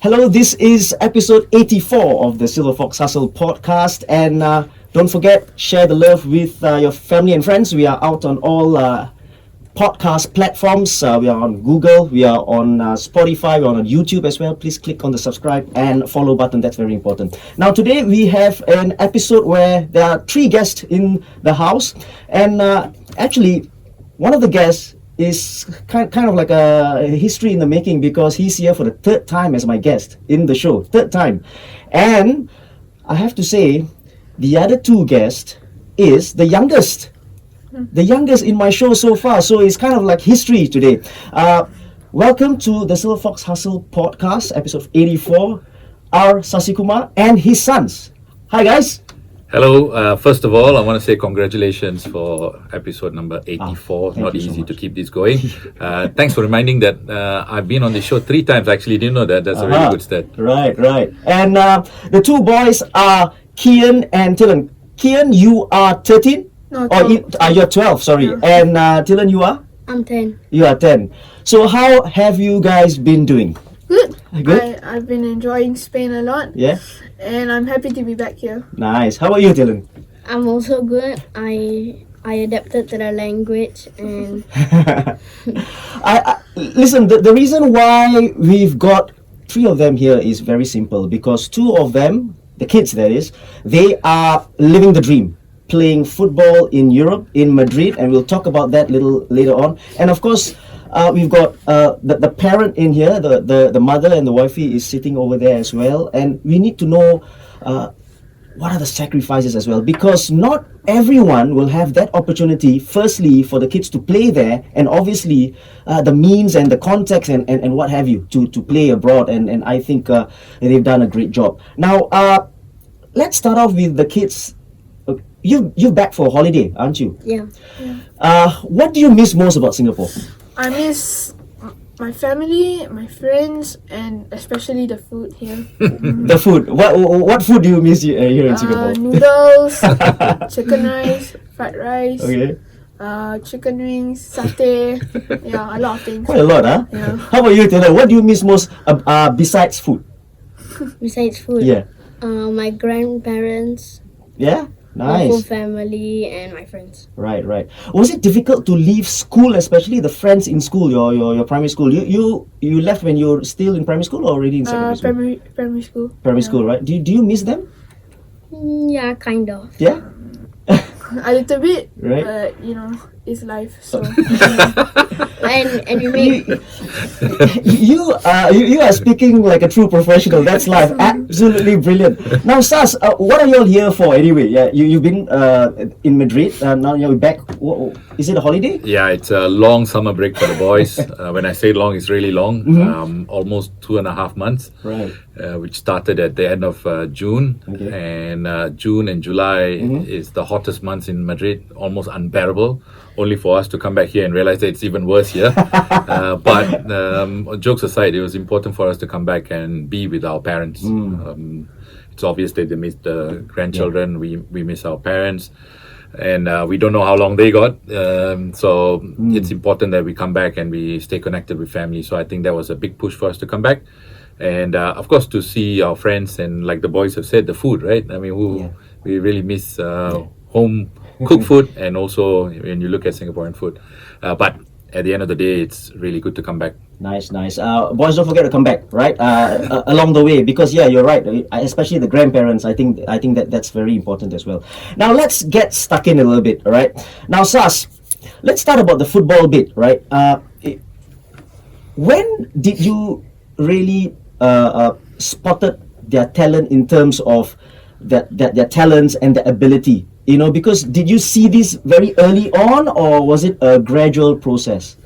Hello, this is episode 84 of the Silverfox Hustle podcast, and don't forget, share the love with your family and friends. We are out on all podcast platforms. We are on Google, we are on Spotify, we're on YouTube as well. Please click on the subscribe and follow button. That's very important. Now, today we have an episode where there are three guests in the house, and actually, one of the guests is kind of like a history in the making, because he's here for the third time as my guest in the show. Third time. And I have to say, the other two guests is the youngest. The youngest in my show so far. So it's kind of like history today. Welcome to the Silverfox Hustle podcast, episode 84. Our Sasikumar and his sons. Hi guys. Hello. First of all, I want to say congratulations for episode number 84. Not you so easy to much. keep this going. Thanks for reminding that I've been on the show 3 times. I actually didn't know that. That's a really good stat. Right. And the two boys are Kyen and Tylan. Kyen, you are 13? No, You're 12, sorry. Yeah. And Tylan, you are? I'm 10. You are 10. So how have you guys been doing? Good. Good? I've been enjoying Spain a lot, Yeah? and I'm happy to be back here. Nice. How about you, Tylan? I'm also good. I adapted to the language and Listen, the reason why we've got 3 of them here is very simple, because 2 of them, the kids that is, they are living the dream, playing football in Europe, in Madrid, and we'll talk about that little later on. And of course, we've got the parent in here, the mother and the wifey is sitting over there as well, and we need to know what are the sacrifices as well, because not everyone will have that opportunity, firstly for the kids to play there, and obviously the means and the context and what have you to play abroad, and I think they've done a great job. Now let's start off with the kids. You're back for a holiday, aren't you? yeah. What do you miss most about Singapore? I miss my family, my friends, and especially the food here. The food. What food do you miss here in Singapore? Noodles, chicken rice, fried rice, Okay, chicken wings, satay. Yeah, a lot of things. quite a lot, huh? Yeah. How about you, Taylor? What do you miss most besides food? Besides food, Yeah. my grandparents, Yeah. my whole Nice. family, and my friends. Right. Was it difficult to leave school, especially the friends in school, your primary school? You left when you were still in primary school or already in secondary school? Primary school. Primary Yeah. school, right? Do you miss them? Yeah, kind of. Yeah. A little bit, Right. but it's life. So And we make You are speaking like a true professional. That's life. Absolutely brilliant. Now, Sas, what are you all here for anyway? Yeah, you've been in Madrid. Now you're back. Is it a holiday? Yeah, it's a long summer break for the boys. When I say long, it's really long. Almost 2.5 months. Right. Which started at the end of June. Okay. And June and July is the hottest months in Madrid, almost unbearable. Only for us to come back here and realize that it's even worse here. But jokes aside, it was important for us to come back and be with our parents. It's obvious that they miss the grandchildren. We miss our parents. And we don't know how long they got. So it's important that we come back and we stay connected with family. So I think that was a big push for us to come back. And of course, to see our friends and, like the boys have said, the food, right? I mean, we really miss home cooked food, and also when you look at Singaporean food. But at the end of the day, it's really good to come back. Nice. Boys, don't forget to come back, right? Along the way, because you're right. Especially the grandparents. I think that's very important as well. Now let's get stuck in a little bit, all right? Now, Sas, let's start about the football bit, right? When did you really spotted their talent in terms of their talents and their ability? Because did you see this very early on, or was it a gradual process?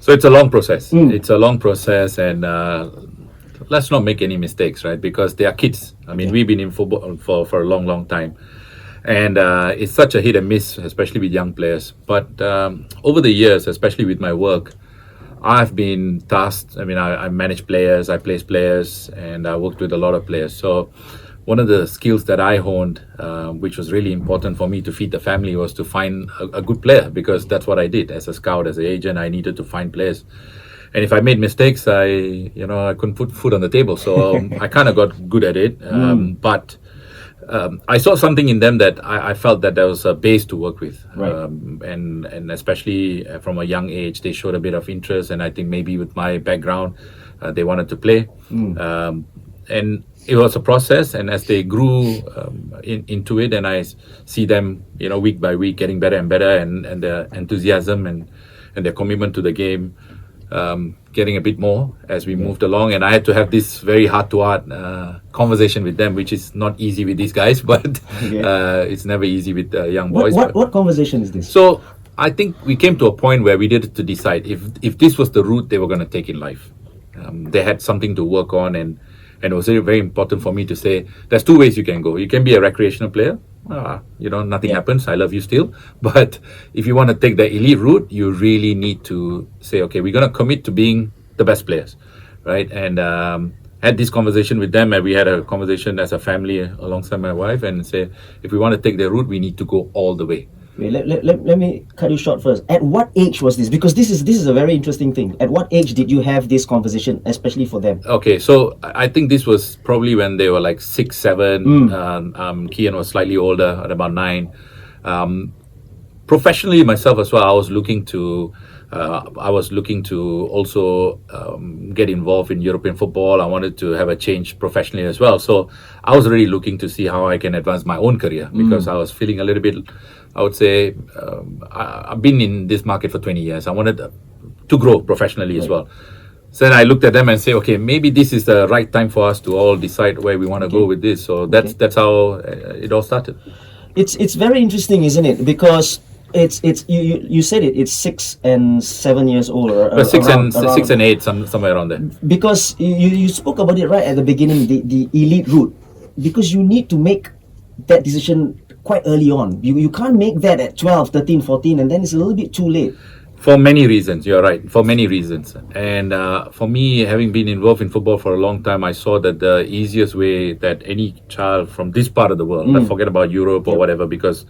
So it's a long process. It's a long process, and let's not make any mistakes, right? Because they are kids. I mean, we've been in football for a long time. And it's such a hit and miss, especially with young players. But over the years, especially with my work, I've been tasked. I mean, I manage players, I place players, and I worked with a lot of players. So one of the skills that I honed, which was really important for me to feed the family, was to find a good player, because that's what I did as a scout, as an agent. I needed to find players. and if I made mistakes, I couldn't put food on the table. So I kind of got good at it. But I saw something in them that I felt that there was a base to work with, Right. and especially from a young age, they showed a bit of interest. And I think maybe with my background, they wanted to play. And it was a process, and as they grew into it, and I see them, week by week getting better and better, and their enthusiasm and their commitment to the game getting a bit more as we moved along. And I had to have this very heart-to-heart conversation with them, which is not easy with these guys, but it's never easy with young boys. What conversation is this? So I think we came to a point where we needed to decide if this was the route they were going to take in life. They had something to work on, and it was very, very important for me to say, there's two ways you can go. You can be a recreational player. Nothing happens. I love you still. But if you want to take the elite route, you really need to say, okay, we're going to commit to being the best players, right? And had this conversation with them, and we had a conversation as a family alongside my wife, and say, if we want to take the route, we need to go all the way. Wait, let me cut you short first. At what age was this? Because this is a very interesting thing. At what age did you have this conversation, especially for them? Okay, so I think this was probably when they were like 6, 7. Kyen was slightly older, at about 9. Professionally, myself as well, I was looking to also get involved in European football. I wanted to have a change professionally as well. So I was really looking to see how I can advance my own career, because I was feeling a little bit, I would say, I've been in this market for 20 years. I wanted to grow professionally as well. So then I looked at them and say, okay, maybe this is the right time for us to all decide where we want to go with this. So that's how it all started. It's very interesting, isn't it? Because it's you said it. It's 6 and 7 years old. Or, 6 and 8, somewhere around there. Because you spoke about it right at the beginning, the elite route. Because you need to make that decision quite early on. You can't make that at 12, 13, 14, and then it's a little bit too late. For many reasons, you're right. For many reasons. And for me, having been involved in football for a long time, I saw that the easiest way that any child from this part of the world, but forget about Europe or whatever, because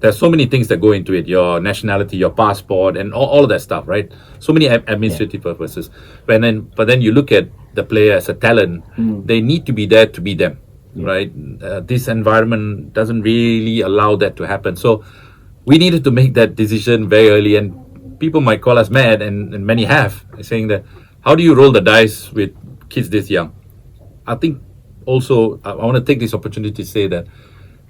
there's so many things that go into it, your nationality, your passport, and all of that stuff, right? So many administrative purposes. But then you look at the player as a talent, they need to be there to be them, right? This environment doesn't really allow that to happen. So we needed to make that decision very early, and people might call us mad, and many have, saying that, how do you roll the dice with kids this young? I think also, I want to take this opportunity to say that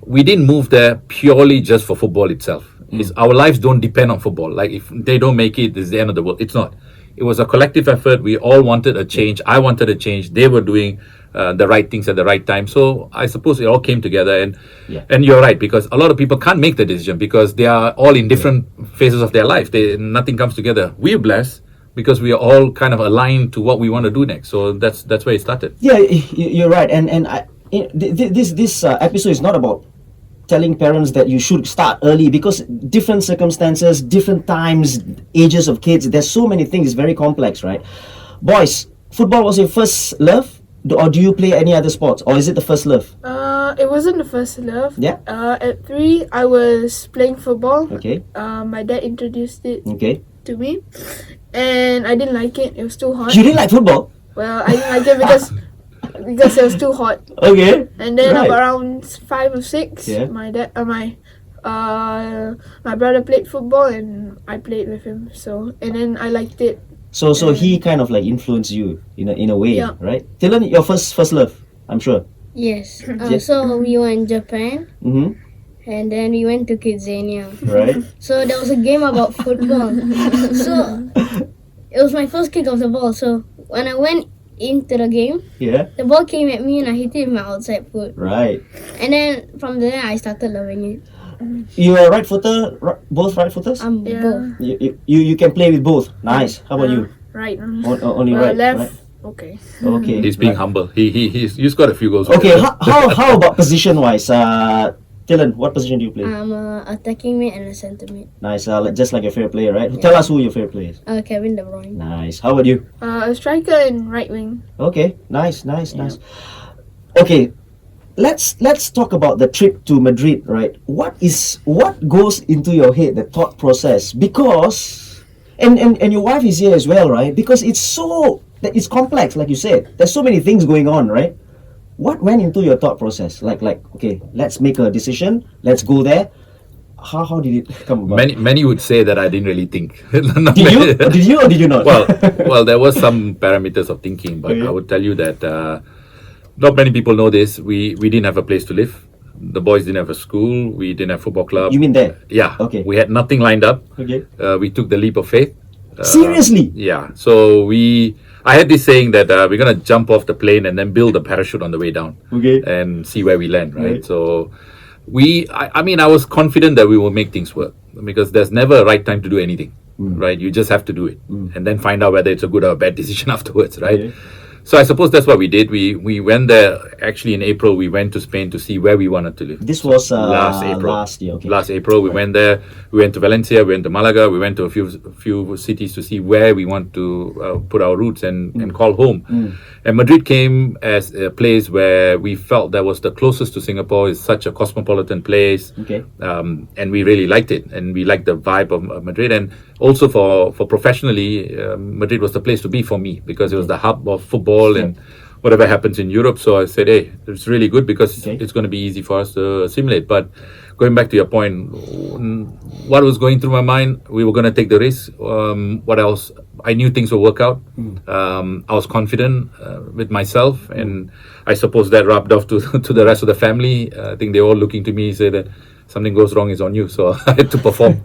we didn't move there purely just for football itself. Our lives don't depend on football. Like, if they don't make it, it's the end of the world. It's not. It was a collective effort. We all wanted a change. I wanted a change. They were doing the right things at the right time. So I suppose it all came together. And you're right, because a lot of people can't make the decision because they are all in different phases of their life. Nothing comes together. We're blessed because we are all kind of aligned to what we want to do next. So that's where it started. Yeah, you're right. And this episode is not about telling parents that you should start early, because different circumstances, different times, ages of kids, there's so many things. It's very complex, right? Boys, football was your first love, or do you play any other sports, or is it the first love? It wasn't the first love. Yeah. At 3, I was playing football. Okay. My dad introduced it Okay. to me, and I didn't like it. It was too hot. You didn't like football? Well, I didn't like it because it was too hot. Okay. And then Right. around 5 or 6, Yeah. my dad, my brother played football, and I played with him. So, and then I liked it. So he kind of like influenced you in a way, Yeah. right? Tylan, your first love, I'm sure. Yes. Yes. So we were in Japan, Mm-hmm. and then we went to Kidzania. Right. So there was a game about football. So it was my first kick of the ball. So when I went into the game, Yeah. the ball came at me and I hit it with my outside foot. Right. And then from there I started loving it. You are right footer, both right footers. Yeah. Both. You can play with both. Nice. How about you? Right. Only right. Left. Right? Okay. Okay. He's being right. humble. He's got a few goals. Okay. How about position wise? Dylan, what position do you play? I'm a attacking mid and a centre mid. Nice. Just like your favorite player, right? Tell us who your favorite player is. Kevin De Bruyne. Nice. How about you? A striker and right wing. Okay. Nice. Okay. Let's talk about the trip to Madrid, right? What goes into your head, the thought process? Because And your wife is here as well, right? Because it's complex, like you said. There's so many things going on, right? What went into your thought process? Like okay, let's make a decision. Let's go there. How did it come about? Many would say that I didn't really think. Did you? Did you or did you not? Well, there was some parameters of thinking, but Okay. I would tell you that not many people know this. We didn't have a place to live. The boys didn't have a school. We didn't have football club. You mean there? Yeah. Okay. We had nothing lined up. Okay. We took the leap of faith. Seriously? Yeah. So I had this saying that we're gonna jump off the plane and then build a parachute on the way down. Okay. And see where we land, right? Right. So I mean, I was confident that we will make things work because there's never a right time to do anything, right? You just have to do it and then find out whether it's a good or a bad decision afterwards, right? Okay. So I suppose that's what we did. We went there actually in April. We went to Spain to see where we wanted to live. This was Last April. Last year, okay. Last April, we went there. We went to Valencia. We went to Malaga. We went to a few cities to see where we want to put our roots and call home. And Madrid came as a place where we felt that was the closest to Singapore. It's such a cosmopolitan place, Okay. and we really liked it. And we liked the vibe of Madrid. And also for professionally, Madrid was the place to be for me because it was the hub of football and whatever happens in Europe. So I said, hey, it's really good because Okay. it's going to be easy for us to assimilate. But going back to your point, what was going through my mind, we were going to take the risk. What else? I knew things would work out. I was confident with myself, and I suppose that rubbed off to the rest of the family. I think they were all looking to me, say that something goes wrong is on you. So I had to perform.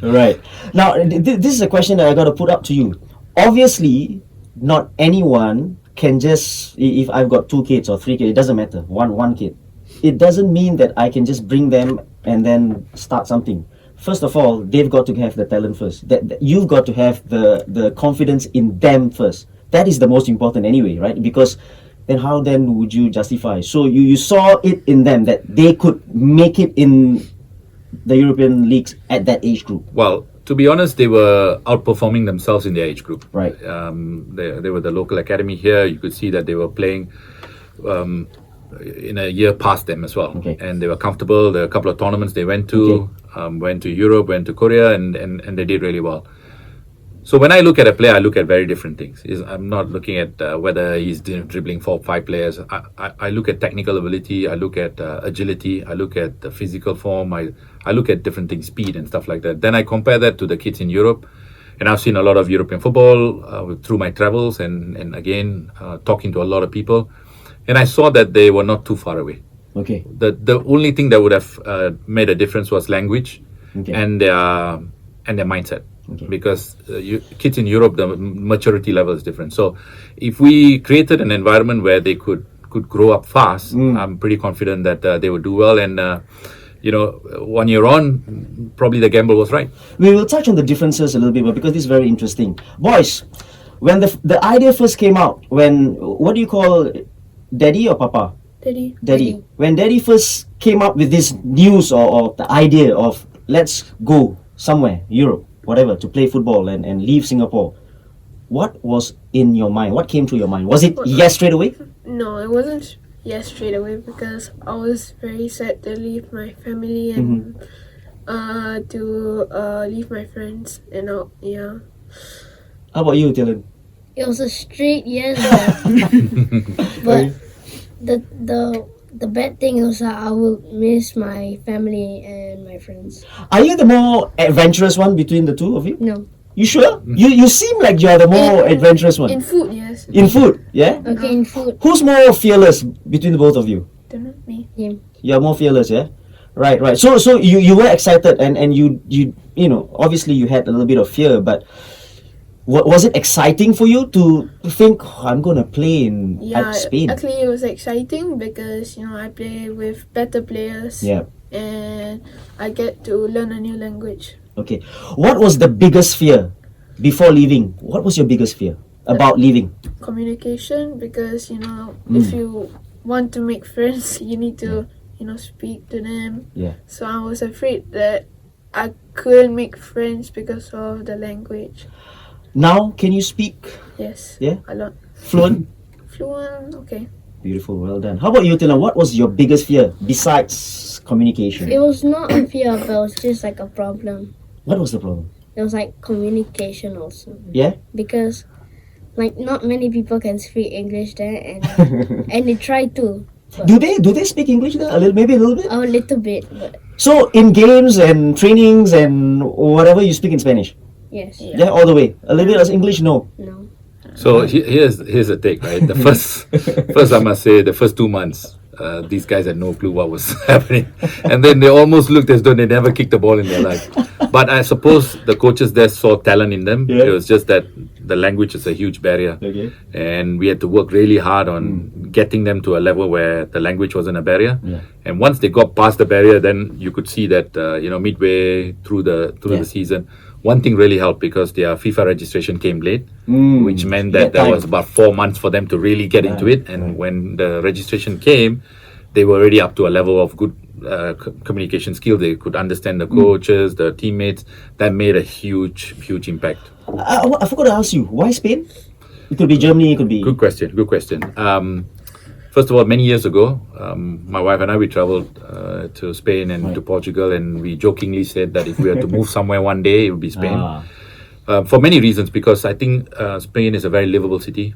Right. Now, this is a question that I got to put up to you. Obviously, not anyone can just, if I've got 2 kids or 3 kids, it doesn't matter, one kid. It doesn't mean that I can just bring them and then start something. First of all, they've got to have the talent first. That you've got to have the confidence in them first. That is the most important anyway, right? Because then how then would you justify? So you saw it in them that they could make it in the European leagues at that age group. Well, to be honest, they were outperforming themselves in their age group. Right. They were the local academy here. You could see that they were playing in a year past them as well. Okay. And they were comfortable. There were a couple of tournaments they went to, went to Europe, went to Korea, and they did really well. So when I look at a player, I look at very different things. I'm not looking at whether he's dribbling 4 or 5 players. I look at technical ability. I look at agility. I look at the physical form. I look at different things, speed and stuff like that. Then I compare that to the kids in Europe. And I've seen a lot of European football through my travels and again, talking to a lot of people. And I saw that they were not too far away. Okay. The only thing that would have made a difference was language Okay. and their mindset. Okay. Because kids in Europe, the maturity level is different. So if we created an environment where they could grow up fast, I'm pretty confident that they would do well. And 1 year on, probably the gamble was right. We will touch on the differences a little bit more because this is very interesting. Boys, when the idea first came out, what do you call daddy or papa? Daddy. When daddy first came up with this news or the idea of let's go somewhere, Europe, whatever, to play football and leave Singapore, what was in your mind? What came to your mind? Was it yes straight away? No, it wasn't yes straight away because I was very sad to leave my family and to leave my friends and all. Yeah. How about you, Tylan? It was a straight yes, but the bad thing was that I will miss my family and my friends. Are you the more adventurous one between the two of you? No. You sure? You seem like you're the more adventurous one. In food, yes. In food, yeah? Okay, in food. Who's more fearless between the both of you? Don't know me. Yeah. You're more fearless, yeah? Right. So you were excited and you obviously you had a little bit of fear, but was it exciting for you to think I'm gonna play at Spain? Actually it was exciting because I play with better players. Yeah. And I get to learn a new language. Okay. What was the biggest fear before leaving? What was your biggest fear about leaving? Communication, because if you want to make friends, you need to speak to them. Yeah. So I was afraid that I couldn't make friends because of the language. Now can you speak Yes. Yeah? A lot. fluent? Fluent. Okay. Beautiful, well done. How about you, Tylan? What was your biggest fear besides communication? It was not a fear, but it was just like a problem. What was the problem? there was like communication also, Yeah. because like not many people can speak English there, and they try to. Do they speak English there? Maybe a little bit. A little bit, but So in games and trainings and whatever, you speak in Spanish. yes, Yeah, all the way. A little bit of English, no. no. So here's the take, right? The first I must say, the first 2 months, these guys had no clue what was happening, and then they almost looked as though they never kicked a ball in their life. But I suppose the coaches there saw talent in them. Yeah. It was just that the language is a huge barrier, Okay. and we had to work really hard on getting them to a level where the language wasn't a barrier. Yeah. And once they got past the barrier, then you could see that midway through the Yeah. season, one thing really helped because their FIFA registration came late, which meant That that there time. was about 4 months for them to really get into it. And when the registration came, they were already up to a level of good communication skill. They could understand the coaches, the teammates. That made a huge impact. I forgot to ask you, why Spain? It could be Germany, it could be... Good question. First of all, many years ago, my wife and I, we traveled to Spain and to Portugal, and we jokingly said that if we were to move somewhere one day, it would be Spain. For many reasons, because I think Spain is a very livable city.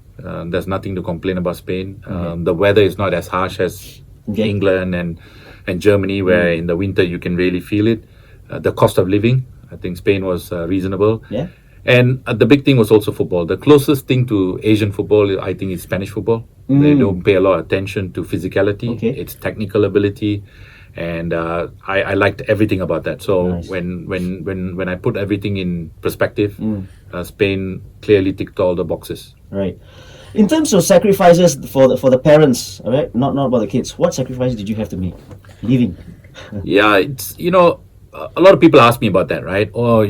There's nothing to complain about Spain. The weather is not as harsh as England and Germany, where in the winter you can really feel it. The cost of living, I think Spain was reasonable. Yeah. And the big thing was also football. The closest thing to Asian football, I think, is Spanish football. They don't pay a lot of attention to physicality. Okay. It's technical ability, and I liked everything about that. So Nice. when I put everything in perspective, Spain clearly ticked all the boxes. Right. In terms of sacrifices for the parents, all right, not about the kids. What sacrifice did you have to make? Leaving. Yeah, it's a lot of people ask me about that, right? Oh,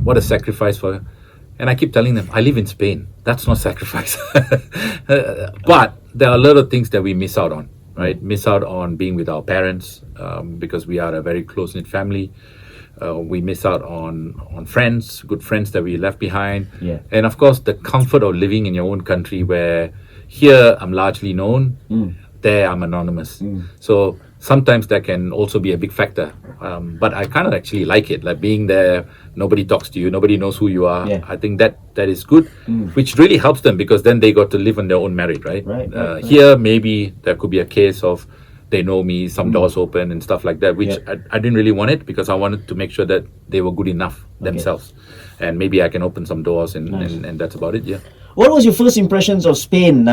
what a sacrifice for. And I keep telling them, I live in Spain. That's not sacrifice. But there are a lot of things that we miss out on, right? Miss out on being with our parents because we are a very close-knit family. We miss out on friends, good friends that we left behind. Yeah. And of course, the comfort of living in your own country where here I'm largely known, there I'm anonymous. So sometimes that can also be a big factor. But I kind of actually like it, like being there, nobody talks to you, nobody knows who you are. Yeah. I think that is good, which really helps them because then they got to live on their own merit, right? Right. Here, maybe there could be a case of they know me, some doors open and stuff like that, which I didn't really want it because I wanted to make sure that they were good enough themselves. And maybe I can open some doors and that's about it, yeah. What was your first impressions of Spain,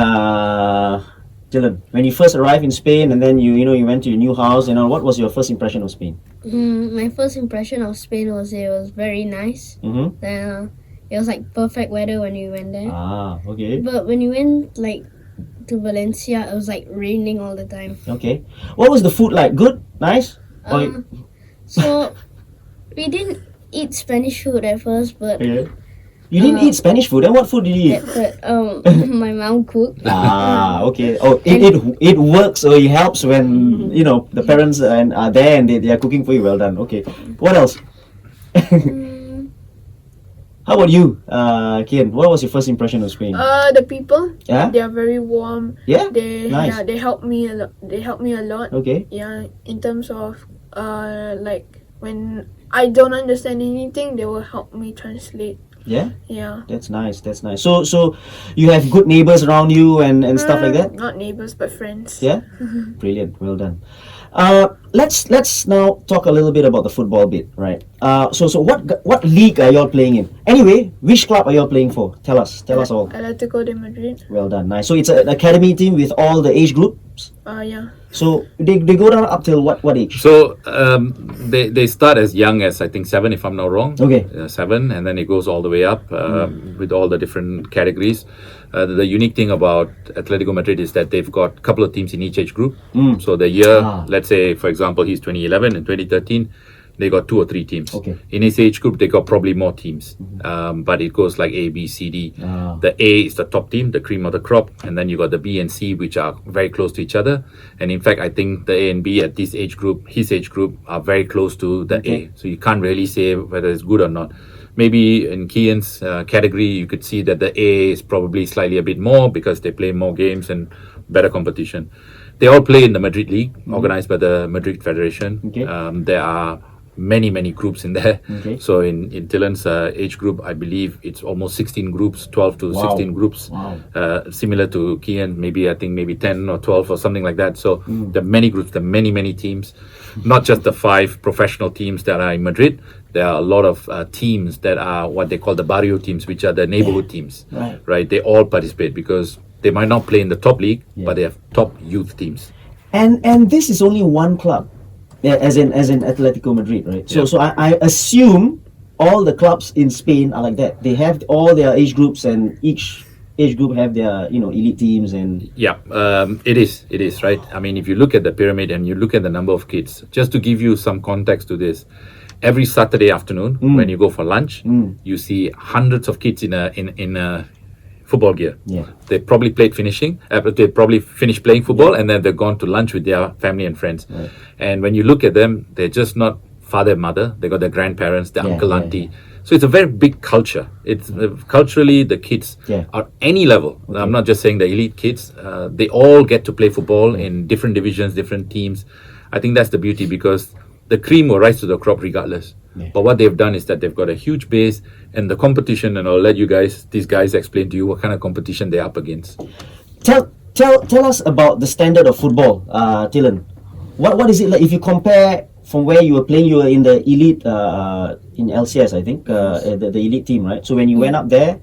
Dylan? When you first arrived in Spain and then you went to your new house, what was your first impression of Spain? My first impression of Spain was it was very nice. Mm-hmm. Then it was like perfect weather when we went there. Ah, okay. But when we went like to Valencia, it was like raining all the time. Okay. What was the food like? Good? Nice? Or- So we didn't eat Spanish food at first, but Yeah. You didn't eat Spanish food? Then what food did you eat? my mom cooked. Ah, okay. Oh, it works, or it helps when the parents are there and they are cooking for you. Well done. Okay. What else? How about you, Kyen? What was your first impression of Spain? The people, Yeah? they are very warm. Yeah? They Nice. they help me a lot. They help me a lot. Okay. Yeah, in terms of like when I don't understand anything, they will help me translate. Yeah? Yeah. That's nice. That's nice. So you have good neighbors around you and stuff like that? Not neighbors, but friends. Yeah? Brilliant. Well done. Let's now talk a little bit about the football bit, right? So what league are y'all playing in? Anyway, which club are y'all playing for? Tell us all. Atletico de Madrid. Well done. Nice. So it's an academy team with all the age groups? Yeah. So they go down up till what age? So they start as young as I think 7, if I'm not wrong. Okay. 7, and then it goes all the way up with all the different categories. The unique thing about Atletico Madrid is that they've got a couple of teams in each age group. So the year, let's say for example, he's 2011 and 2013. They got 2 or 3 teams. Okay. In his age group, they got probably more teams. But it goes like A, B, C, D. The A is the top team, the cream of the crop. And then you got the B and C, which are very close to each other. And in fact, I think the A and B at this age group, his age group, are very close to the A. So you can't really say whether it's good or not. Maybe in Kyen's category, you could see that the A is probably slightly a bit more because they play more games and better competition. They all play in the Madrid League, organized by the Madrid Federation. Okay. There are many groups in there. Okay. So in Tylan's age group, I believe it's almost 16 groups, 12 to 16 groups. Wow. Similar to Kyen, maybe 10 or 12 or something like that. So there are many groups, there are many teams, not just the 5 professional teams that are in Madrid. There are a lot of teams that are what they call the barrio teams, which are the neighborhood teams. Right. They all participate because they might not play in the top league, Yeah. but they have top youth teams. And this is only one club, as in Atletico Madrid, right? So Yeah. so I assume all the clubs in Spain are like that. They have all their age groups, and each age group have their elite teams and. Yeah, it is, right? I mean, if you look at the pyramid and you look at the number of kids, just to give you some context to this, every Saturday afternoon when you go for lunch, you see hundreds of kids in a football gear. Yeah. They probably they probably finished playing football, and then they've gone to lunch with their family and friends. Right. And when you look at them, they're just not father and mother. They got their grandparents, their uncle, yeah, auntie. So it's a very big culture. It's culturally the kids are any level. I'm not just saying the elite kids. They all get to play football in different divisions, different teams. I think that's the beauty, because the cream will rise to the crop regardless. Yeah. But what they've done is that they've got a huge base, and the competition, and I'll let these guys explain to you what kind of competition they're up against. Tell us about the standard of football, Tylan. What is it like if you compare from where you were playing? You were in the elite in LCS, I think, the elite team, right? So when you went up there,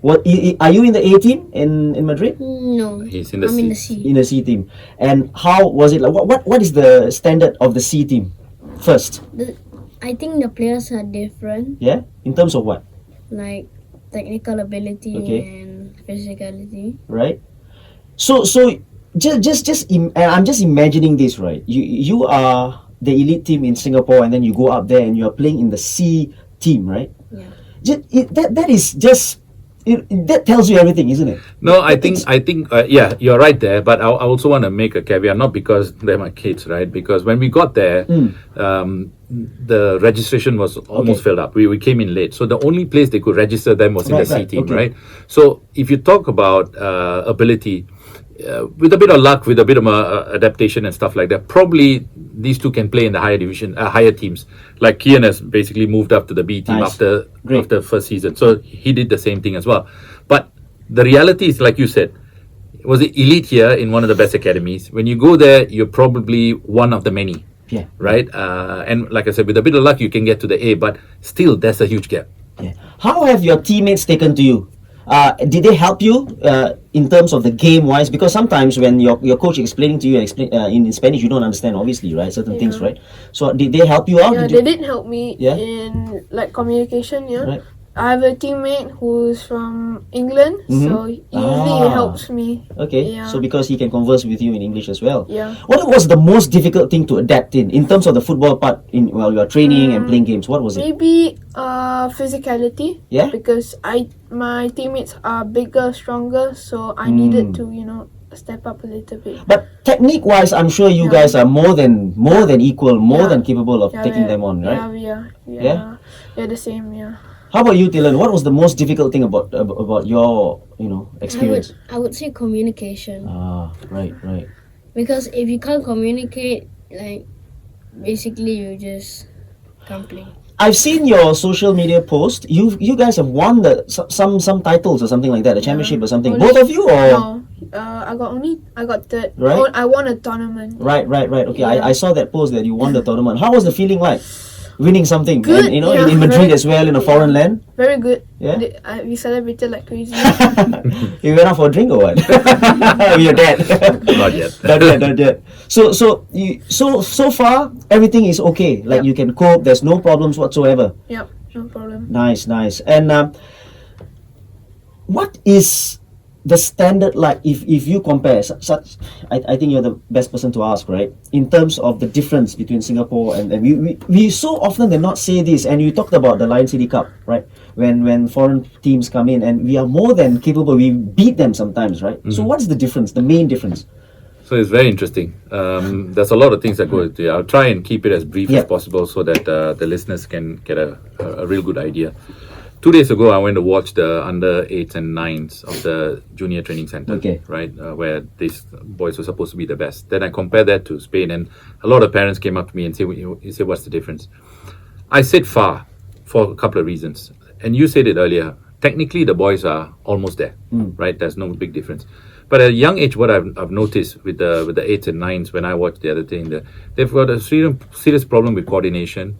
are you in the A team in Madrid? No, He's in the I'm C. in the C. In the C team. And how was it like? What is the standard of the C team first? I think the players are different, Yeah, in terms of what? like technical ability Okay. and physicality. Right. So I'm just imagining this, right? You are the elite team in Singapore, and then you go up there and you are playing in the C team, right? Yeah. That tells you everything, isn't it? No, I think yeah, you're right there. But I also want to make a caveat, not because they're my kids, right? Because when we got there, the registration was almost filled up. We came in late, so the only place they could register them was in the C team, right? So if you talk about ability, with a bit of luck, with a bit of adaptation and stuff like that, probably these two can play in the higher division, higher teams. Like Kyen has basically moved up to the B team after first season, so he did the same thing as well. But the reality is, like you said, was it elite here in one of the best academies? When you go there, you're probably one of the many. Yeah. Right. And like I said, with a bit of luck, you can get to the A, but still, there's a huge gap. Yeah. How have your teammates taken to you? Did they help you in terms of the game wise? Because sometimes when your coach explaining to you in Spanish, you don't understand, obviously, right? Certain things, right? So did they help you out? Yeah, they did help me Yeah? in like communication. Yeah. Right. I have a teammate who's from England, so usually it helps me. Okay, Yeah. so because he can converse with you in English as well. Yeah. What was the most difficult thing to adapt in terms of the football part while you are training and playing games? What was it? Maybe physicality. Yeah? Because my teammates are bigger, stronger, so I needed to step up a little bit. But technique-wise, I'm sure you guys are more than equal, more than capable of taking them on, right? Yeah, Yeah? We're the same. Yeah. How about you, Tylan? What was the most difficult thing about your experience? I would say communication, Right. because if you can't communicate, like basically you just can't play. I've seen your social media post. You guys have won some titles or something like that, a championship or something. Only- Both of you, or No, I got third. Right. Oh, I won a tournament. right. Okay, Yeah. I saw that post that you won the tournament. How was the feeling like? Winning something, Good, and, yeah, in Madrid very- as well, in a foreign land. Very good. Yeah? We celebrated like crazy. You went out for a drink or what? With your dad? Not yet. Not yet. So far everything is okay. Like Yep. you can cope. There's no problems whatsoever. Yep, no problem. Nice. And what is the standard like if you compare such? I think you're the best person to ask, right? In terms of the difference between Singapore and we so often do not say this, and you talked about the Lion City Cup, right? When foreign teams come in and we are more than capable, we beat them sometimes, right? So what's the difference? The main difference? So it's very interesting. There's a lot of things that go into it. I'll try and keep it as brief as possible so that the listeners can get a real good idea. 2 days ago, I went to watch the under 8s and 9s of the junior training center, right, where these boys were supposed to be the best. Then I compared that to Spain, and a lot of parents came up to me and said, "What's the difference?" I said far for a couple of reasons, and you said it earlier. Technically, the boys are almost there, right? There's no big difference. But at a young age, what I've noticed with the eights and nines when I watched the other thing, they've got a serious problem with coordination,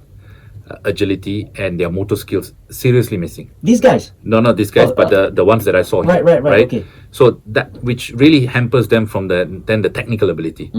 agility, and their motor skills seriously missing. These guys. No, not these guys, but the ones that I saw here. Right. Okay. So that which really hampers them from the technical ability.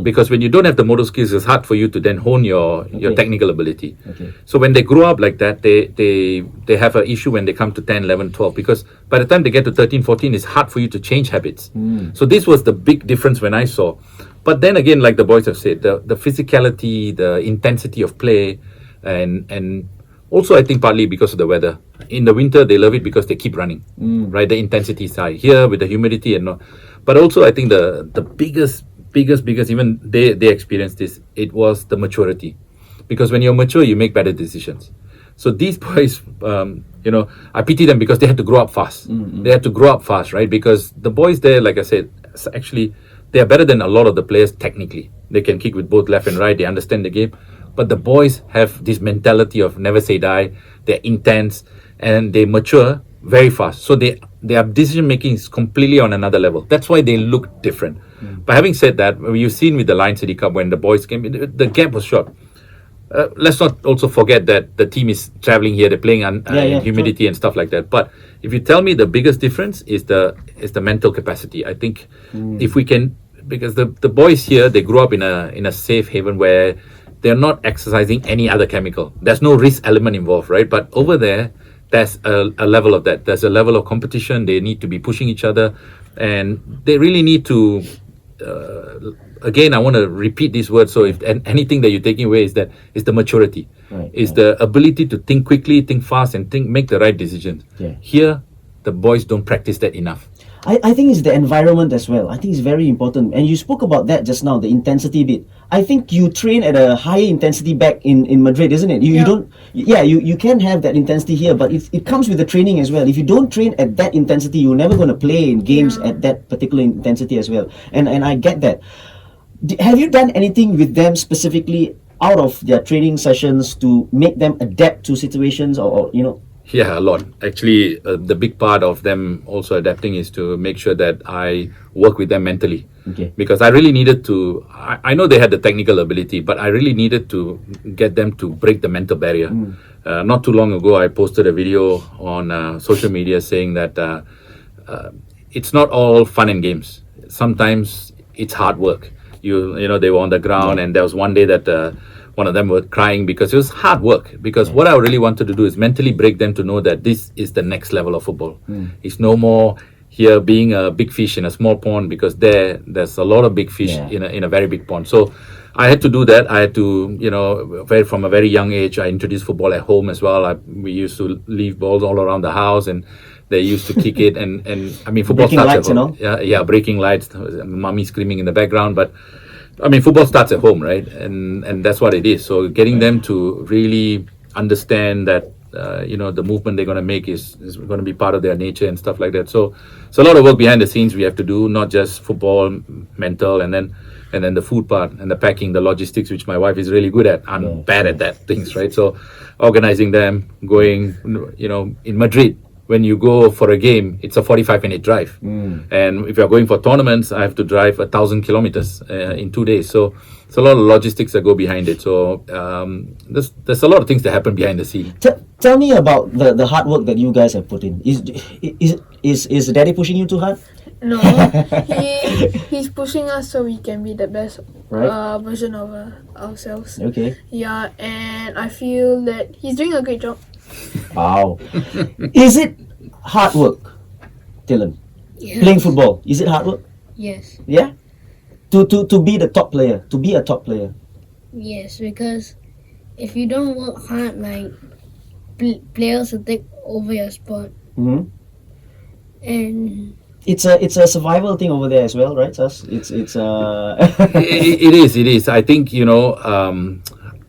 Because when you don't have the motor skills, it's hard for you to then hone your technical ability. Okay. So when they grow up like that, they have an issue when they come to 10, 11, 12, because by the time they get to 13, 14, it's hard for you to change habits. So this was the big difference when I saw. But then again, like the boys have said, the physicality, the intensity of play, and also I think partly because of the weather. In the winter they love it because they keep running, right? The intensity is high here with the humidity and all. But also I think the biggest, even they experienced this, it was the maturity, because when you're mature you make better decisions. So these boys, I pity them because they had to grow up fast. They had to grow up fast, right? Because the boys there, like I said, actually they are better than a lot of the players technically. They can kick with both left and right, they understand the game. But the boys have this mentality of never say die. They're intense and they mature very fast. So their decision making is completely on another level. That's why they look different. But having said that, you've seen with the Lion City Cup when the boys came, the gap was short. Let's not also forget that the team is traveling here. They're playing in humidity and stuff like that. But if you tell me the biggest difference is the mental capacity. I think if we can, because the boys here, they grew up in a safe haven where they're not exercising any other chemical. There's no risk element involved, right? But over there, there's a level of that. There's a level of competition. They need to be pushing each other, and they really need to. Again, I want to repeat these words. So, if anything that you're taking away is the maturity, the ability to think quickly, think fast, and make the right decisions. Yeah. Here, the boys don't practice that enough. I think it's the environment as well. I think it's very important. And you spoke about that just now, the intensity bit. I think you train at a higher intensity back in Madrid, isn't it? You can have that intensity here, but it comes with the training as well. If you don't train at that intensity, you're never going to play in games at that particular intensity as well. And I get that. Have you done anything with them specifically out of their training sessions to make them adapt to situations or Yeah, a lot. Actually, the big part of them also adapting is to make sure that I work with them mentally. Okay. Because I really needed to, I know they had the technical ability, but I really needed to get them to break the mental barrier. Not too long ago, I posted a video on social media saying that it's not all fun and games. Sometimes it's hard work. You know, they were on the ground, and there was one day that one of them were crying because it was hard work. Because what I really wanted to do is mentally break them to know that this is the next level of football. It's no more here being a big fish in a small pond, because there's a lot of big fish in a very big pond. So I had to do that. I had to, from a very young age, I introduced football at home as well. We used to leave balls all around the house, and they used to kick it. And I mean, football breaking starts lights, at home. Yeah, breaking lights, mommy screaming in the background. But I mean, football starts at home, right? And that's what it is. So getting them to really understand that, the movement they're going to make is going to be part of their nature and stuff like that. So it's a lot of work behind the scenes we have to do, not just football, mental, and then the food part and the packing, the logistics, which my wife is really good at. I'm bad at that things, right? So organizing them, going, in Madrid, when you go for a game, it's a 45-minute drive. And if you're going for tournaments, I have to drive 1,000 kilometers in 2 days. So it's a lot of logistics that go behind it. So there's a lot of things that happen behind the scene. Tell me about the hard work that you guys have put in. Is Daddy pushing you too hard? No, he's pushing us so we can be the best version of ourselves. Okay. Yeah, and I feel that he's doing a great job. Wow. Is it hard work, Tylan? Yes. Playing football, is it hard work? Yes. Yeah? To be the top player, to be a top player. Yes, because if you don't work hard, like players will take over your spot. And it's a survival thing over there as well, right, Sas? It is. I think,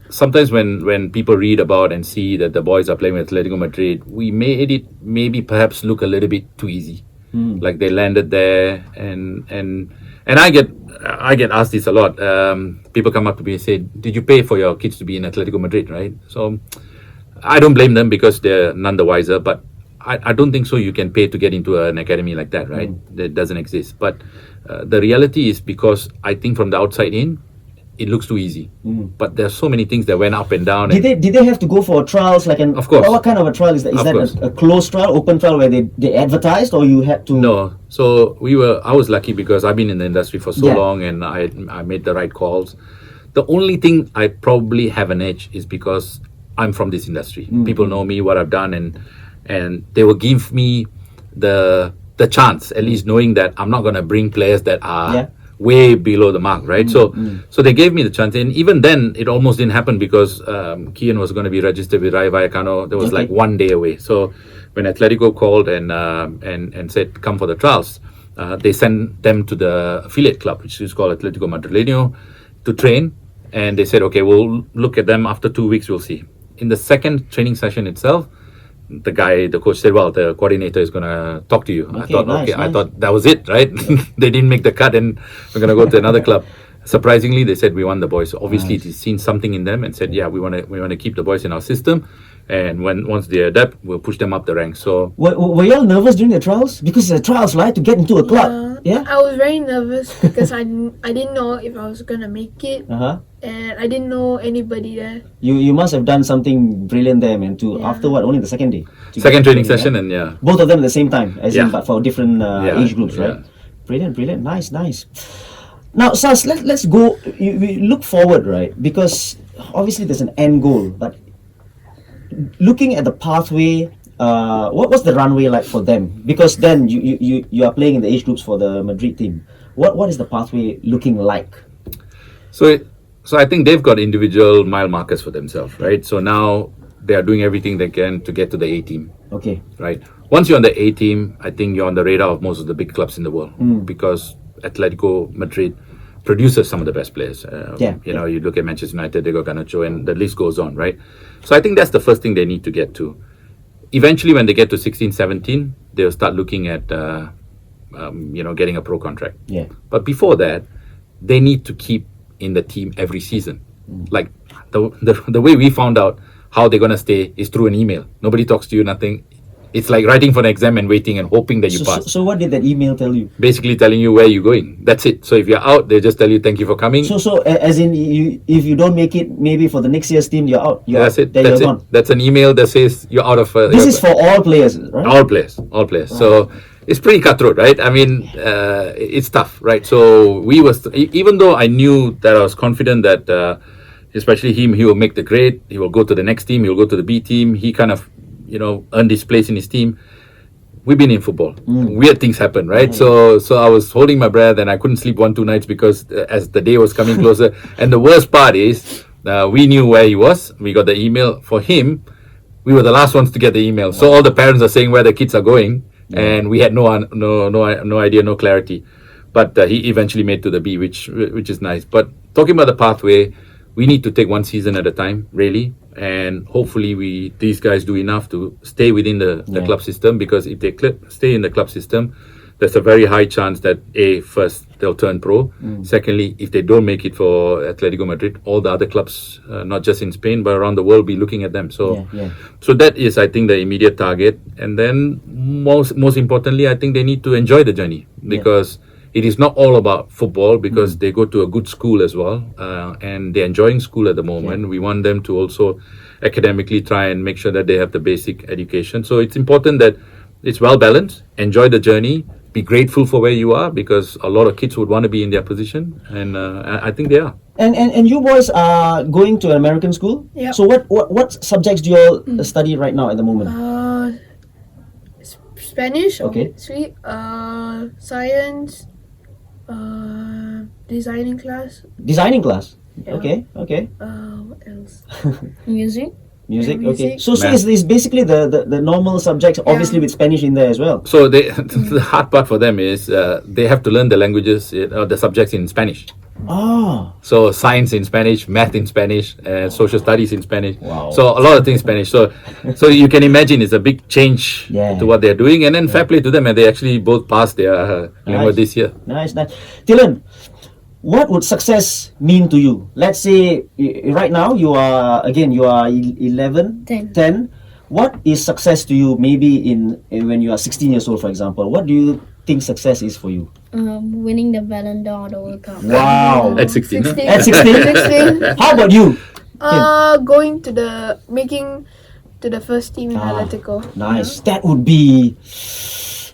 sometimes when people read about and see that the boys are playing with Atletico Madrid, we made it maybe perhaps look a little bit too easy. Like they landed there, and I get asked this a lot. People come up to me and say, "Did you pay for your kids to be in Atletico Madrid?" Right? So I don't blame them because they're none the wiser, but I don't think so you can pay to get into an academy like that, right? That doesn't exist. But the reality is, because I think from the outside in, it looks too easy. But there's so many things that went up and down. Did they have to go for trials like an? Of course. What kind of a trial is that? Is Of that course. a closed trial, open trial where they advertised, or you had to? No, so I was lucky because I've been in the industry for so Yeah. long, and I made the right calls. The only thing I probably have an edge is because I'm from this industry. People know me, what I've done, and they will give me the chance, at least knowing that I'm not going to bring players that are Yeah. way below the mark, right? So they gave me the chance, and even then it almost didn't happen because Kyen was going to be registered with Rayo Vallecano. There was Okay. like 1 day away. So when Atletico called and said come for the trials, they sent them to the affiliate club, which is called Atletico Madrid, to train. And they said, okay, we'll look at them after 2 weeks. We'll see. In the second training session itself, the coach said, well, the coordinator is going to talk to you. I Okay, thought, nice, I nice. thought that was it, right? They didn't make the cut and we're going to go to another club. Surprisingly, they said we want the boys. So obviously, Nice. he's seen something in them and said, yeah, we want to keep the boys in our system. And once they adapt, we'll push them up the ranks. So Were y'all nervous during the trials? Because the trials, right, to get into a club. Yeah. I was very nervous because I didn't know if I was gonna make it, and I didn't know anybody there. You must have done something brilliant there, man. To Yeah. after what? Only the second day. To second get training yeah? session, and yeah. Both of them at the same time, as in, Yeah. but for different Yeah, age groups, right? yeah. Brilliant, nice. Now, Sas, let's go. We look forward, right? Because obviously there's an end goal, but looking at the pathway, what was the runway like for them? Because then you are playing in the age groups for the Madrid team. What is the pathway looking like? So I think they've got individual mile markers for themselves, right? So now they are doing everything they can to get to the A team, Okay. right? Once you're on the A team, I think you're on the radar of most of the big clubs in the world because Atletico Madrid produces some of the best players. You look at Manchester United, they got Garnacho, and the list goes on, right? So I think that's the first thing they need to get to. Eventually, when they get to 16, 17, they'll start looking at, getting a pro contract. Yeah. But before that, they need to keep in the team every season. Like the way we found out how they're gonna stay is through an email. Nobody talks to you, nothing. It's like writing for an exam and waiting and hoping that you pass. So what did that email tell you? Basically telling you where you're going. That's it. So if you're out, they just tell you thank you for coming. As in, if you don't make it, maybe for the next year's team, you're out. That's it. Then That's you're it. gone. That's an email that says you're out of. This is for all players, right? all players. So it's pretty cutthroat, right? I mean, it's tough, right? So even though I knew that I was confident that, especially him, he will make the grade. He will go to the next team. He will go to the B team. He kind of, earned his place in his team. We've been in football. Weird things happen, right? So I was holding my breath and I couldn't sleep 1-2 nights because as the day was coming closer. And the worst part is, we knew where he was. We got the email for him. We were the last ones to get the email. So all the parents are saying where the kids are going, and we had no idea, no clarity. But he eventually made to the B, which is nice. But talking about the pathway, we need to take one season at a time, really. And hopefully these guys do enough to stay within the club system, because if they stay in the club system, there's a very high chance that first they'll turn pro. Secondly, if they don't make it for Atletico Madrid, all the other clubs, not just in Spain but around the world, be looking at them. So so that is, I think, the immediate target. And then most importantly, I think they need to enjoy the journey, because it is not all about football, because they go to a good school as well, and they're enjoying school at the moment. We want them to also academically try and make sure that they have the basic education. So it's important that it's well balanced. Enjoy the journey. Be grateful for where you are, because a lot of kids would want to be in their position, and I think they are. And you boys are going to an American school? Yep. So what subjects do you all study right now at the moment? Spanish, Okay. obviously, science, designing class. Designing class. Yeah. Okay. What else? Music. Music. Yeah, Okay. music. So Math. it's basically the normal subjects, obviously with Spanish in there as well. So the hard part for them is they have to learn the languages, the subjects in Spanish. Ah. So science in Spanish, math in Spanish, social studies in Spanish. Wow. So a lot of things Spanish. So you can imagine it's a big change to what they're doing. And then fair play to them, and they actually both passed their Nice. this year. Nice. Tylan, what would success mean to you? Let's say right now you are 11, 10. 10. What is success to you? Maybe when you are 16 years old, for example. What do you think success is for you? Winning the Ballon d'Or, the World Cup. Wow. At 16, huh? At 16? 16. How about you? Going to making to the first team in Atletico. Nice. That would be.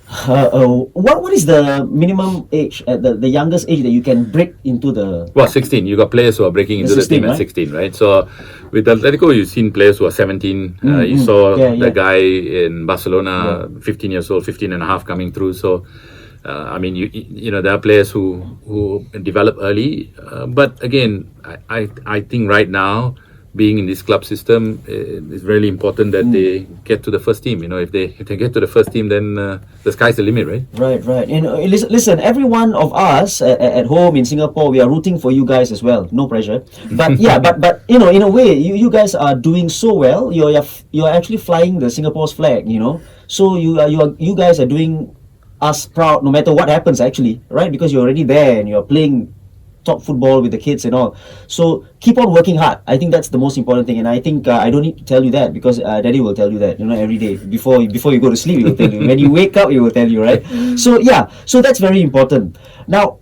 What is the minimum age, the youngest age that you can break into the? Well, 16. You got players who are breaking into the 16, team at right? 16, right? So with Atletico, you've seen players who are 17. You saw the guy in Barcelona, 15 years old, 15 and a half coming through. So, I mean, you know, there are players who develop early. But again, I think right now, being in this club system, it's really important that they get to the first team. You know, if they get to the first team, then the sky's the limit, right? Right. And listen, every one of us at home in Singapore, we are rooting for you guys as well. No pressure. But yeah, but you know, in a way, you guys are doing so well. You're actually flying the Singapore's flag. You know, so you guys are doing us proud no matter what happens. Actually, right? Because you're already there and you're playing top football with the kids and all. So keep on working hard. I think that's the most important thing. And I think I don't need to tell you that because Daddy will tell you that, you know, every day before you go to sleep. He will tell you. When you wake up, he will tell you, right? So yeah, so that's very important. Now,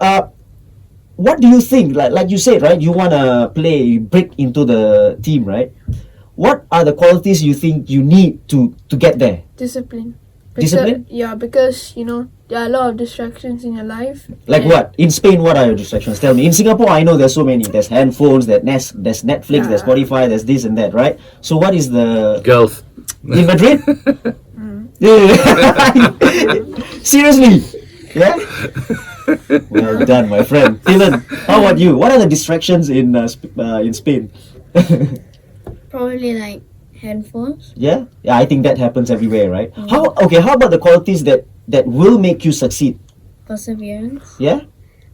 what do you think? Like you said, right? You wanna break into the team, right? What are the qualities you think you need to get there? Discipline. Discipline? Yeah, because you know there are a lot of distractions in your life. Like and what? In Spain, what are your distractions? Tell me. In Singapore, I know there's so many. There's handphones, there's Netflix, there's Spotify, there's this and that, right? So what is the... Girls. In Madrid? Yeah. Seriously? Yeah? Well done, my friend. Tylan, how about you? What are the distractions in Spain? Probably like headphones. Yeah, I think that happens everywhere, right? How about the qualities that will make you succeed? Perseverance. Yeah?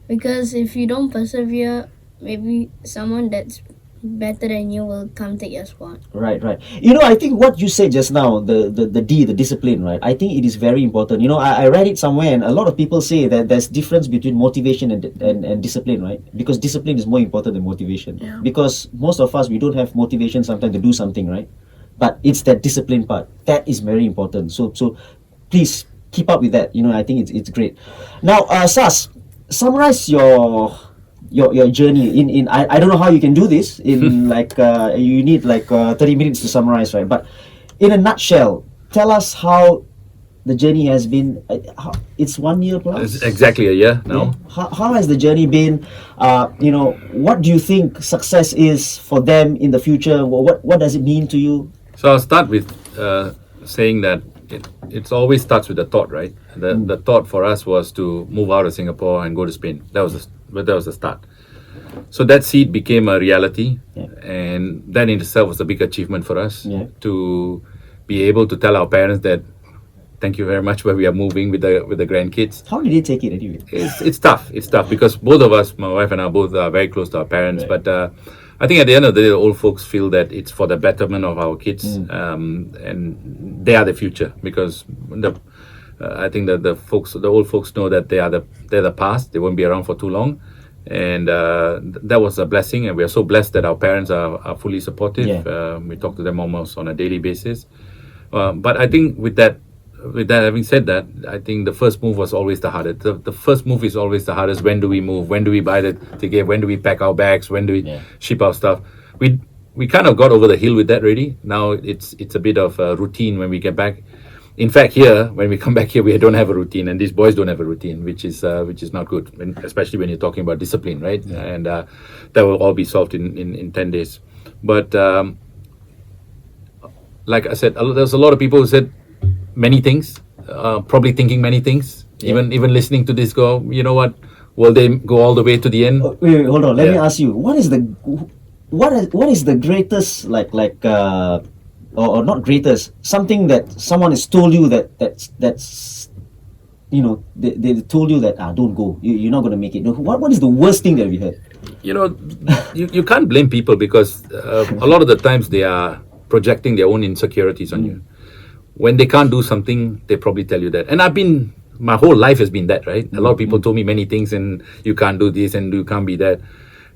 Because if you don't persevere, maybe someone that's better than you will come take your spot. Right. You know, I think what you said just now, the discipline, right? I think it is very important. You know, I read it somewhere, and a lot of people say that there's difference between motivation and discipline, right? Because discipline is more important than motivation. Yeah. Because most of us, we don't have motivation sometimes to do something, right? But it's that discipline part that is very important. So please keep up with that. You know, I think it's great. Now, Sas, summarize your journey in I don't know how you can do this in like you need like 30 minutes to summarize, right? But in a nutshell, tell us how the journey has been. It's 1 year plus. It's exactly a year now. Yeah. How has the journey been? You know, what do you think success is for them in the future? What does it mean to you? So I'll start with saying that it always starts with the thought, right? The thought for us was to move out of Singapore and go to Spain. That was the start. So that seed became a reality, and that in itself was a big achievement for us to be able to tell our parents that thank you very much, where we are moving with the grandkids. How did they take it anyway? It's tough. It's tough because both of us, my wife and I, both are very close to our parents. But I think at the end of the day, the old folks feel that it's for the betterment of our kids, and they are the future. Because I think that the old folks know that they're the past. They won't be around for too long, and that was a blessing. And we are so blessed that our parents are fully supportive. We talk to them almost on a daily basis. But I think with that, having said that, I think the first move was always the hardest. The first move is always the hardest. When do we move? When do we buy the ticket? When do we pack our bags? When do we ship our stuff? We kind of got over the hill with that already. Now it's a bit of a routine when we get back. In fact, here when we come back here, we don't have a routine, and these boys don't have a routine, which is not good, especially when you're talking about discipline, right? And that will all be solved in 10 days. But like I said, there's a lot of people who said many things, probably thinking many things, even listening to this go, you know what, will they go all the way to the end? Wait, hold on, let me ask you, what is the greatest or not greatest, something that someone has told you that's you know, they told you that don't go, you're not going to make it. What is the worst thing that we heard? You know, you can't blame people because a lot of the times they are projecting their own insecurities on you. When they can't do something, they probably tell you that. And I've been my whole life has been that, right? A lot of people told me many things, and you can't do this and you can't be that.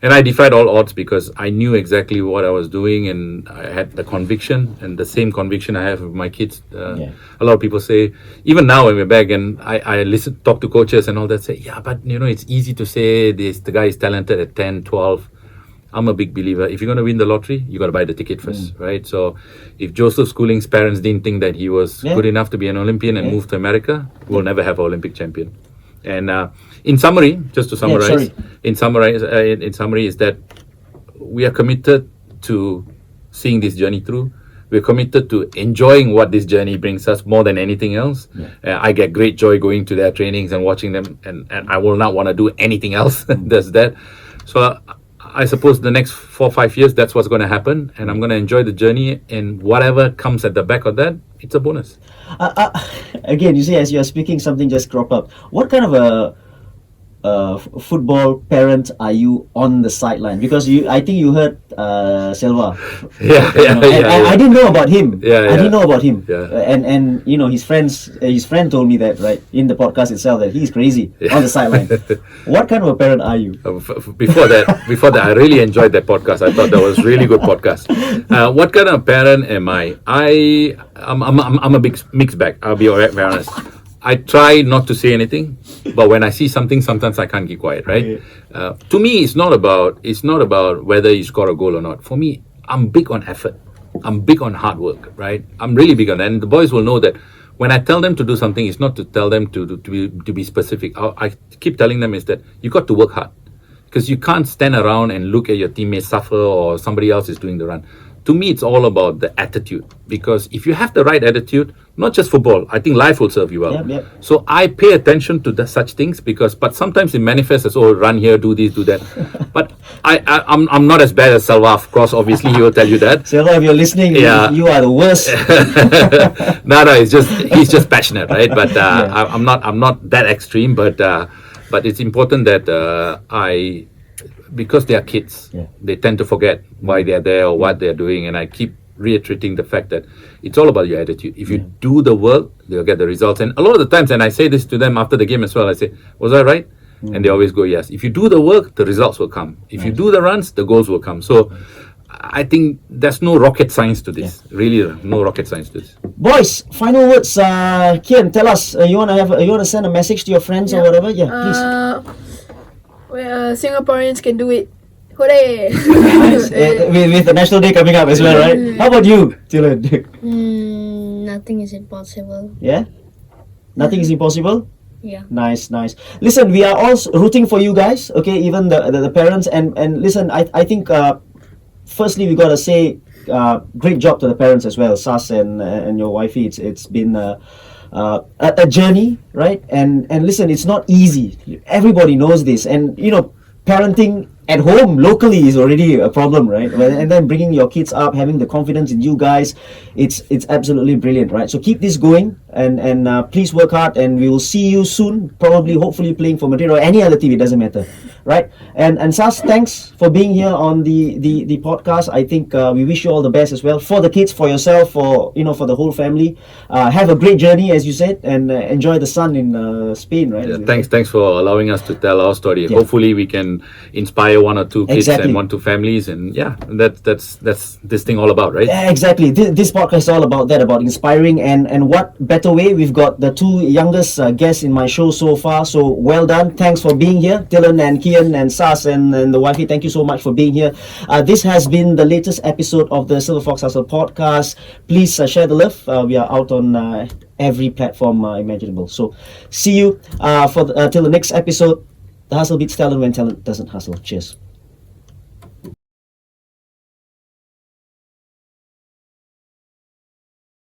And I defied all odds because I knew exactly what I was doing, and I had the conviction, and the same conviction I have with my kids. A lot of people say, even now when we're back and I listen, talk to coaches and all that, say, yeah, but it's easy to say this, the guy is talented at 10, 12. I'm a big believer. If you're going to win the lottery, you got to buy the ticket first, right? So if Joseph Schooling's parents didn't think that he was good enough to be an Olympian and move to America, we'll never have an Olympic champion. And in summary, just to summarize, in summary is that we are committed to seeing this journey through. We're committed to enjoying what this journey brings us more than anything else. I get great joy going to their trainings and watching them, and I will not want to do anything else. That's that. So I suppose the next 4 or 5 years, that's what's going to happen, and I'm going to enjoy the journey, and whatever comes at the back of that, it's a bonus. Again, you see, as you're speaking, something just cropped up. What kind of a football parent are you on the sideline? Because I think you heard Silva. I didn't know about him. I didn't know about him. And his friend told me that, right, in the podcast itself, that he's crazy on the sideline. What kind of a parent are you? Before that, I really enjoyed that podcast. I thought that was really good podcast. What kind of parent am I? I'm a big mixed bag. I'll be very honest. I try not to say anything, but when I see something, sometimes I can't keep quiet, right? To me, it's not about whether you score a goal or not. For me, I'm big on effort. I'm big on hard work, right? I'm really big on that. And the boys will know that when I tell them to do something, it's not to tell them to be specific. I keep telling them is that you got to work hard, because you can't stand around and look at your teammates suffer or somebody else is doing the run. To me, it's all about the attitude, because if you have the right attitude, not just football, I think life will serve you well. So I pay attention to such things, but sometimes it manifests as, run here, do this, do that. But I'm not as bad as Salva, of course. Obviously, he will tell you that. Salva, if you're listening, you are the worst. No, he's just passionate, right? But I'm not that extreme. But it's important that because they are kids, they tend to forget why they're there or what they're doing, and I keep reiterating the fact that it's all about your attitude. If you do the work, they'll get the results. And a lot of the times, and I say this to them after the game as well, I say, was I right? And they always go, yes. If you do the work, the results will come. If you do the runs, the goals will come. So I think there's no rocket science to this. Really, no rocket science to this. Boys, final words. Kyen, tell us. You wanna send a message to your friends or whatever? Please. Singaporeans can do it. Hooray! Nice. With the National Day coming up as well, right? How about you, Tylan? Nothing is impossible. Yeah? Nothing is impossible? Yeah. Nice. Listen, we are all rooting for you guys, okay? Even the parents. And listen, I think, firstly, we got to say great job to the parents as well, Sas and your wifey. It's been a journey, right? And listen, it's not easy. Everybody knows this. And, parenting at home locally is already a problem, right? And then bringing your kids up, having the confidence in you guys, it's absolutely brilliant, right? So keep this going, and please work hard, and we will see you soon, probably, hopefully playing for Madrid or any other team, it doesn't matter, right? And Sas, thanks for being here on the podcast. I think we wish you all the best as well, for the kids, for yourself, for the whole family. Have a great journey, as you said, and enjoy the sun in Spain, right? Thanks for allowing us to tell our story. Hopefully we can inspire one or two kids and 1 2 families, and that's this thing all about, right? Yeah, exactly. This podcast is all about that, about inspiring, and what better way? We've got the 2 youngest guests in my show so far, so well done. Thanks for being here, Tylan and Kyen and Sas and the wifey. Thank you so much for being here. This has been the latest episode of the Silverfox Hustle podcast. Please share the love. We are out on every platform imaginable. So see you till the next episode. The hustle beats talent when talent doesn't hustle. Cheers.